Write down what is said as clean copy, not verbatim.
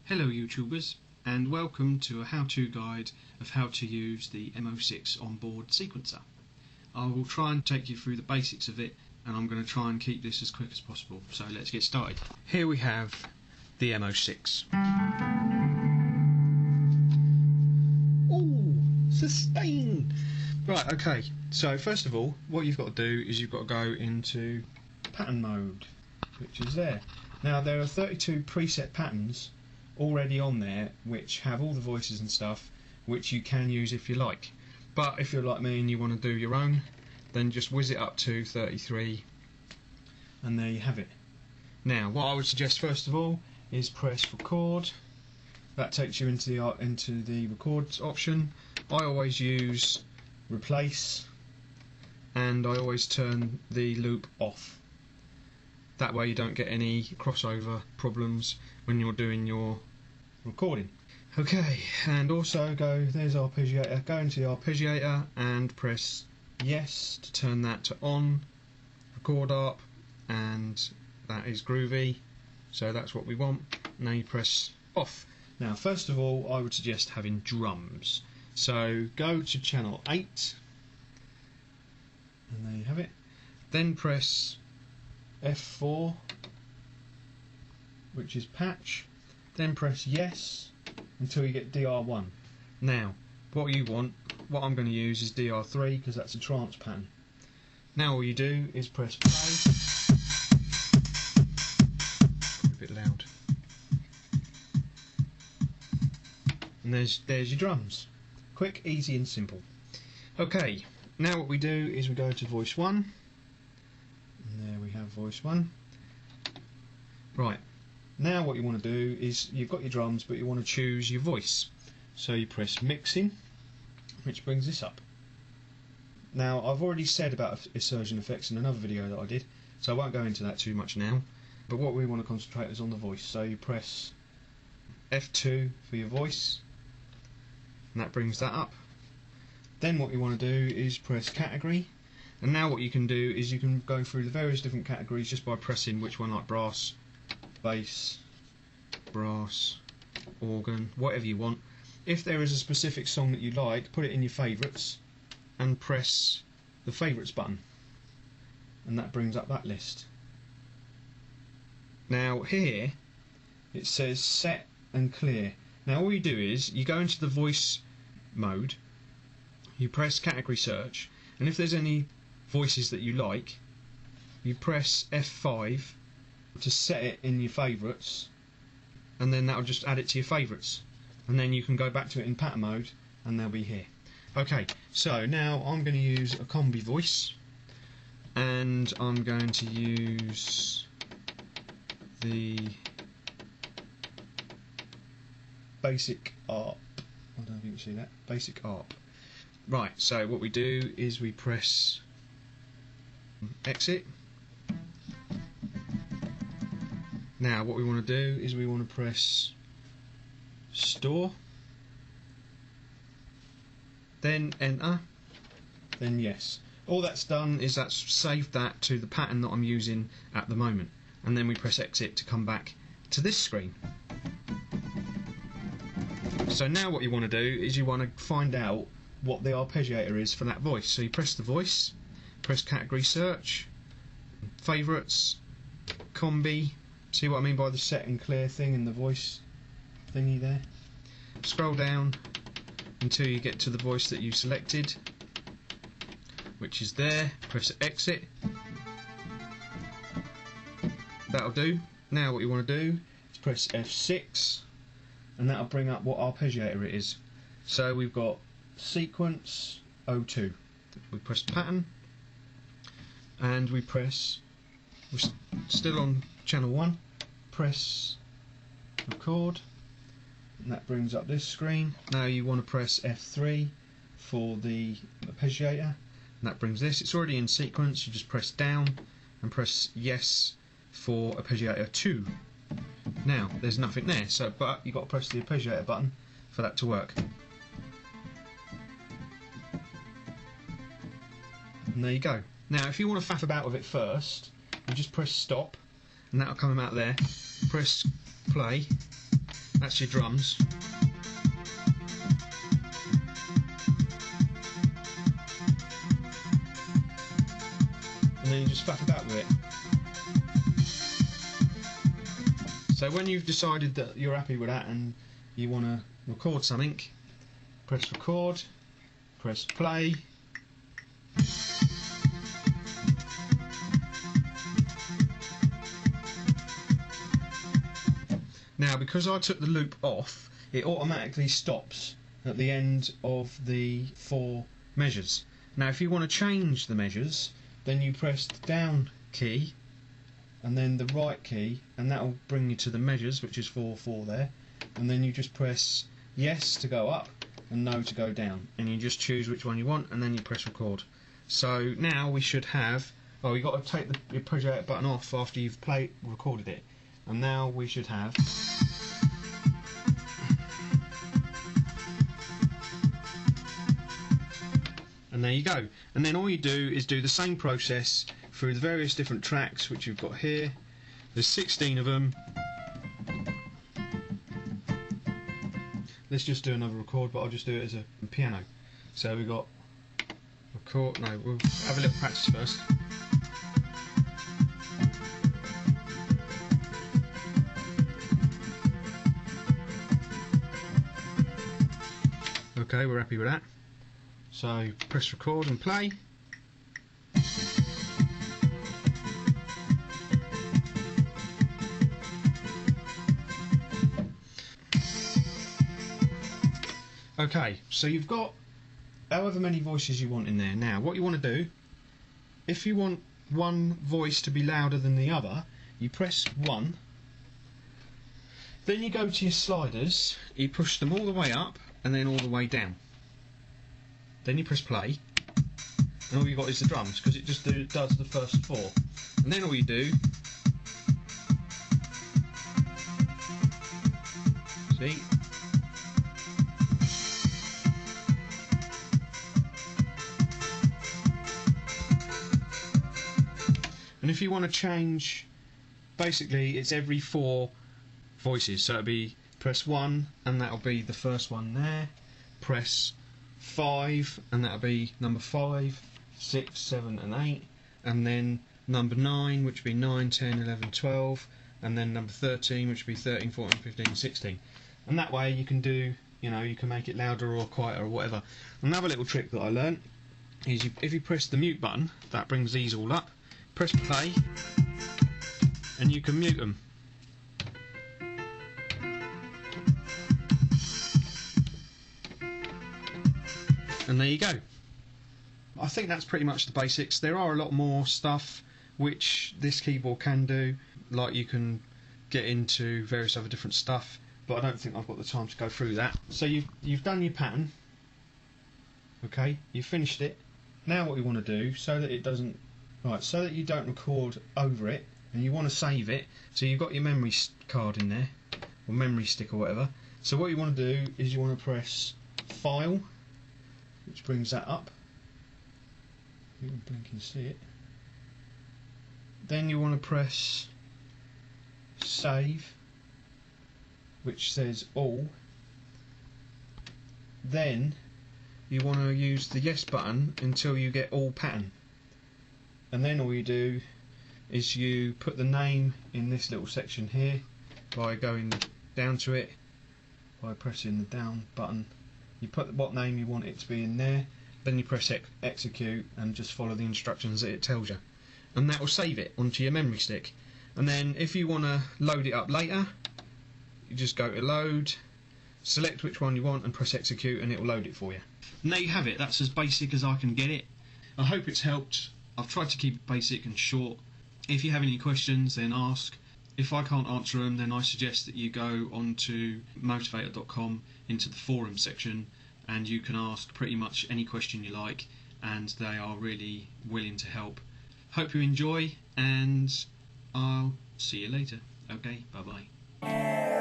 Hello YouTubers, and welcome to a how-to guide of how to use the MO6 onboard sequencer. I will try and take you through the basics of it, and I'm going to try and keep this as quick as possible. So let's get started. Here we have the MO6. Oh, sustain! Right, okay, so first of all, what you've got to do is you've got to go into pattern mode, which is there. Now there are 32 preset patterns already on there which have all the voices and stuff which you can use if you like, but if you're like me and you want to do your own, then just whiz it up to 33 and there you have it. Now what I would suggest first of all is press record. That takes you into the record option. I always use replace and I always turn the loop off. That way you don't get any crossover problems when you're doing your recording. Okay, and also there's arpeggiator. Go into the arpeggiator and press yes to turn that to on, record up, and that is groovy, so that's what we want. Now you press off. Now first of all I would suggest having drums, so go to channel 8 and there you have it. Then press F4, which is patch, then press yes until you get DR1. Now what I'm going to use is DR3 because that's a trance pattern. Now all you do is press play. Probably a bit loud. And there's your drums. Quick, easy and simple. Okay, now what we do is we go to voice 1. And there we have voice 1. Right, now what you want to do is you've got your drums but you want to choose your voice. So you press mixing, which brings this up. Now I've already said about insertion effects in another video that I did, so I won't go into that too much now. But what we want to concentrate is on the voice. So you press F2 for your voice, and that brings that up. Then what you want to do is press category. And now what you can do is you can go through the various different categories just by pressing which one, like brass, bass, brass, organ, whatever you want. If there is a specific song that you like, put it in your favourites and press the favourites button, and that brings up that list. Now here it says set and clear. Now all you do is you go into the voice mode, you press category search, and if there's any voices that you like, you press F5 to set it in your favourites, and then that'll just add it to your favourites, and then you can go back to it in pattern mode and they'll be here. Okay, so now I'm going to use a combi voice, and I'm going to use the basic ARP. I don't know if you can see that. Basic ARP. Right, so what we do is we press exit. Now what we want to do is we want to press store, then enter, then yes. All that's done is that's saved that to the pattern that I'm using at the moment, and then we press exit to come back to this screen. So now what you want to do is you want to find out what the arpeggiator is for that voice. So you press the voice, press category search, favourites, combi. See what I mean by the set and clear thing in the voice thingy there? Scroll down until you get to the voice that you selected, which is there. Press exit. That'll do. Now what you want to do is press F6, and that'll bring up what arpeggiator it is. So we've got sequence 02. We press pattern, and we're still on channel 1. Press record, and that brings up this screen. Now you want to press F3 for the arpeggiator, and that brings this. It's already in sequence. You just press down and press yes for arpeggiator 2. Now there's nothing there, so but you've got to press the arpeggiator button for that to work. And there you go. Now if you want to faff about with it first, you just press stop, and that'll come out there. Press play, That's your drums. And then you just faff about with it. So when you've decided that you're happy with that and you want to record something, press record, press play. Now, because I took the loop off, it automatically stops at the end of the 4 measures. Now, if you want to change the measures, then you press the down key and then the right key, and that will bring you to the measures, which is 4/4 there. And then you just press yes to go up and no to go down, and you just choose which one you want, and then you press record. So now we should have. Oh, you got to take your project button off after you've recorded it. And now we should have. And there you go. And then all you do is do the same process through the various different tracks which you've got here. There's 16 of them. Let's just do another record, but I'll just do it as a piano. So we've got record. No, we'll have a little practice first. Okay, we're happy with that. So press record and play. Okay, so you've got however many voices you want in there. Now, what you want to do, if you want one voice to be louder than the other, you press 1. Then you go to your sliders, you push them all the way up and then all the way down. Then you press play, and all you've got is the drums, because it just does the first 4. And then all you do, see, and if you want to change, basically it's every 4 voices, so it'll be press 1 and that'll be the first one there, press 5 and that'll be number 5, 6, 7 and 8, and then number 9, which would be 9, 10, 11, 12, and then number 13, which would be 13, 14, 15, 16. And that way you can do, you can make it louder or quieter or whatever. Another little trick that I learnt is if you press the mute button, that brings these all up, press play and you can mute them. And there you go. I think that's pretty much the basics. There are a lot more stuff which this keyboard can do, like you can get into various other different stuff, but I don't think I've got the time to go through that. So you've done your pattern, okay, you've finished it. Now what you want to do, so that you don't record over it, and you want to save it, so you've got your memory card in there, or memory stick or whatever. So what you want to do is you want to press File, which brings that up. You can blink and see it. Then you want to press Save, which says All. Then you want to use the Yes button until you get All Pattern. And then all you do is you put the name in this little section here by going down to it, by pressing the down button. You put what name you want it to be in there, then you press execute and just follow the instructions that it tells you, and that will save it onto your memory stick. And then if you want to load it up later, you just go to load, select which one you want and press execute, and it will load it for you. And there you have it. That's as basic as I can get it. I hope it's helped. I've tried to keep it basic and short. If you have any questions, then ask. If I can't answer them, then I suggest that you go onto motivator.com into the forum section, and you can ask pretty much any question you like, and they are really willing to help. Hope you enjoy, and I'll see you later. Okay, bye bye.